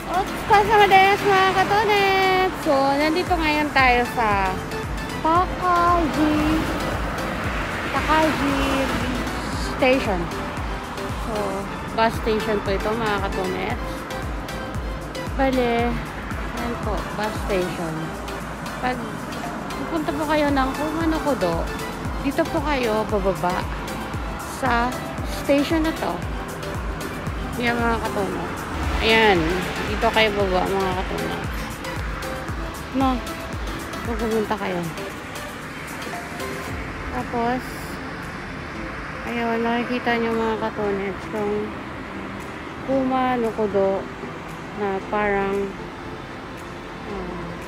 Kasama mga katonet. So, nandito ngayon tayo sa Takagi Station. So, bus station po ito mga katonet. Bale, yan po, bus station. Pag pupunta po kayo ng Kumanokodo, dito po kayo bababa sa station na to. Yan mga katonet. Ayan, dito kayo baba mga katonet. No, pupunta kayo. Tapos, ayun, nakikita nyo mga katonet yung Kumanokodo na parang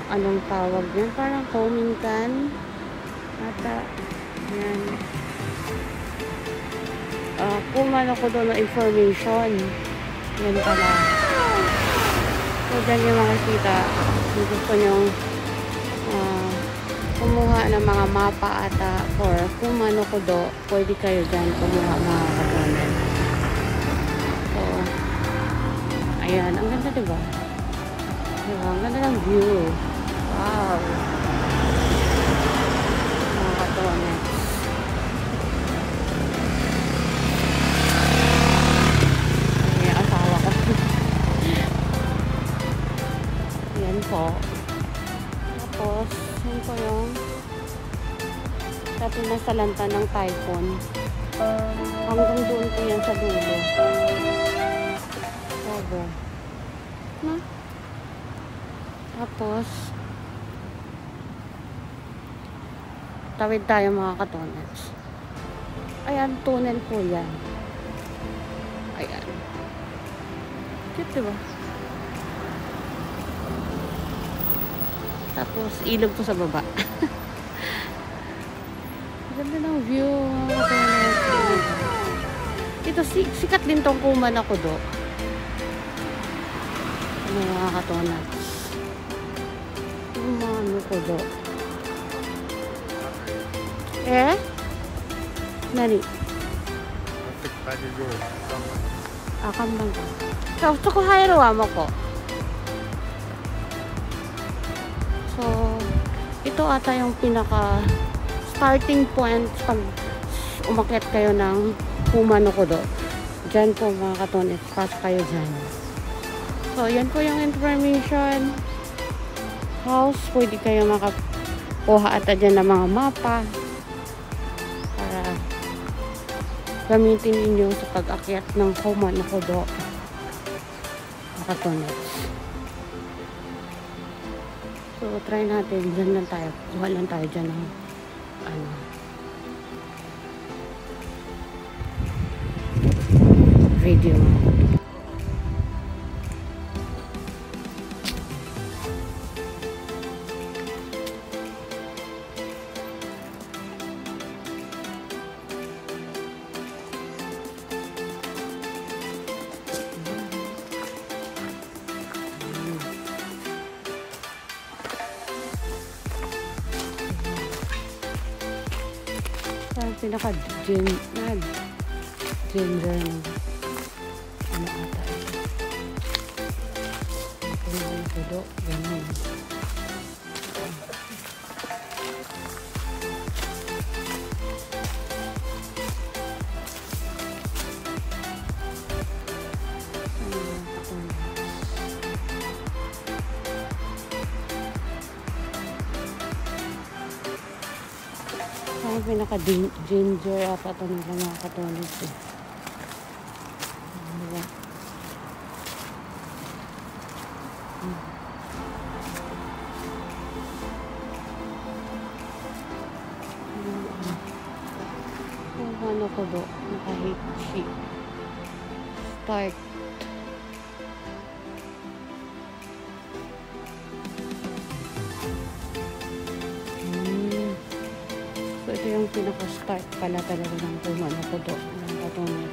anong tawag yan? Parang Kominkan ata. Ayan. Kumanokodo na information. Yan pala. So, dyan yung makikita. Kung gusto nyo kumuha ng mga mapa ata for Kumanokodo, pwede kayo dyan kumuha mga katonet. So, ayan. Ang ganda diba? Diba? Ang ganda ng view. Wow. Mga katonet. Ayan, asawa ko. Yan po. Tapos, yun po yung dati nasa lanta ng typhoon. Hanggang doon po yan sa dulo. Over. Na? Tapos, tawid tayo mga katonets. Ayan, tunnel po yan. Ayan. Cute diba? Tapos, ilog po sa baba. Ganda ng view, mga katonet. Ito, sikat din tong Kumanokodo. Ano mga katonet? Kumanokodo. Eh? Nani? Kanban ka. So, Tsukuhairu wa mo ko. So, ito ata yung pinaka starting point pag umakyat kayo ng Kumanokodo. Diyan po mga katonet, pasok kayo dyan. So, yan po yung information house. Pwede kayo makakuha ata dyan ng mga mapa para gamitin ninyo sa pag-akyat ng Kumanokodo mga katonet. So, try natin. Diyan lang tayo. Kuha lang tayo dyan ng video. Pinaka-gender ano ata ito. Kumanokodo. Ganun. Parang pinaka-ginger ata ito nila mga katonet eh. Diba? Kumanokodo. Naka-Hichi. Start. So, ito yung pinaka-start pala talaga ng Kumanokodo ng katonet.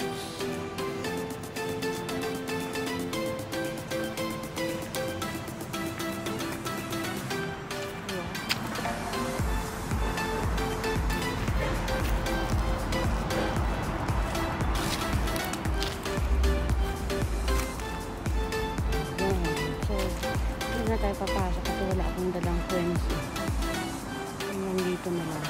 na tayo papasok kasi wala akong dalang coins. Hanggang dito na lang.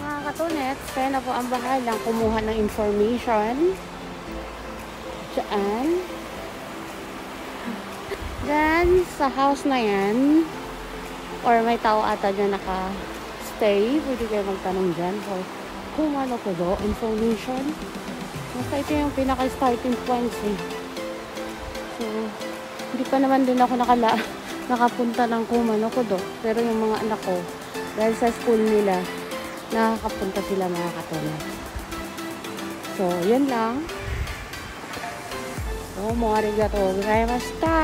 Mga katunet, kaya na po ang bahalang kumuha ng information. Diyan. Then, sa house na yan, or may tao ata dyan naka-stay, pwede kayo magtanong dyan for Kumano Kudo information. Basta ito yung pinaka-starting points eh. So, hindi pa naman din ako nakapunta ng Kumano Kudo. Pero yung mga anak ko, dahil sa school nila, nakakapunta sila mga katunet. So, yun lang. Mo arigato gozaimashita.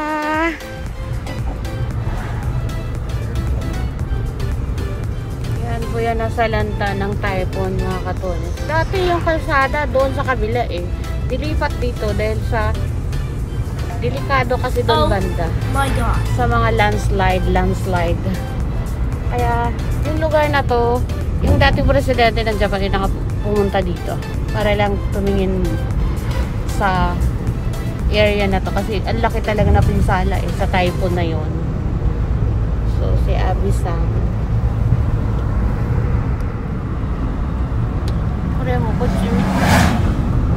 Yan po yan nasa lanta ng Typhoon mga katunes. Dati yung kalsada doon sa kabila eh. Dilipat dito dahil sa delikado kasi doon banda. My God. Sa mga landslide. Kaya yung lugar na to, yung dating presidente ng Japan yung nakapumunta dito para lang tumingin sa area na to kasi ang laki talaga na pinsala eh sa typhoon na yon. So si Abby-san kore mo ko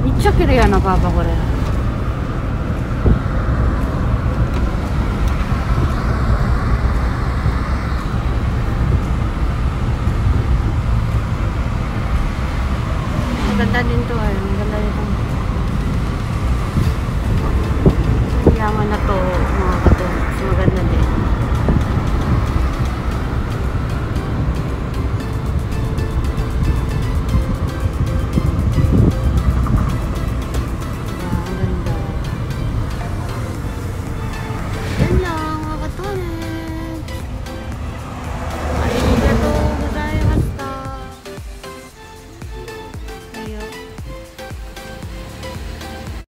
micha kiriya na papa kore maganda din to eh. Maganda din to. Yaman na to.